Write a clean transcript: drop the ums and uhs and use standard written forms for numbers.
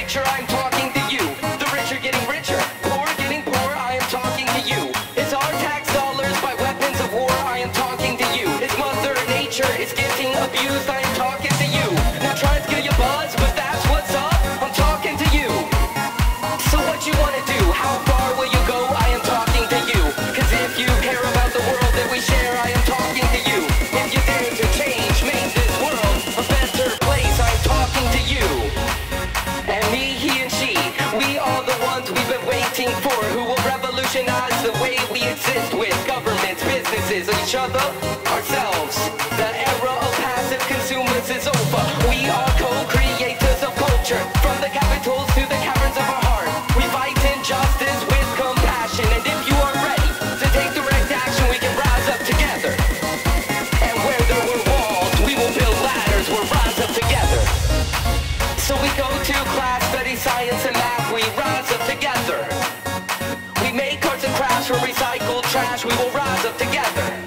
picture, I'm talking to you. The rich are getting richer, poor getting poor, I am talking to you. It's our tax dollars by weapons of war, I am talking to you. It's Mother Nature, it's getting abused, I am talking to you. Now try to get your buzz, but that's what's up, I'm talking to you. So what you wanna do? How far will you go? I am talking to you. Cause if you care about the world that we share, I am talking to you. If you dare to change, make this world a better place, I'm talking to you. And me, he and she, we are the ones we've been waiting for, who will revolutionize the way we exist with governments, businesses, each other, ourselves. The era of passive consumers is over. We are co-creators of culture, from the capitals to the caverns of our heart. We fight injustice with compassion, and if you are ready to take direct action, we can rise up together. And where there were walls, we will build ladders, we'll rise up together. So we go to class, study science and math, we rise up together. We make arts and crafts from recycled trash, we will rise up together.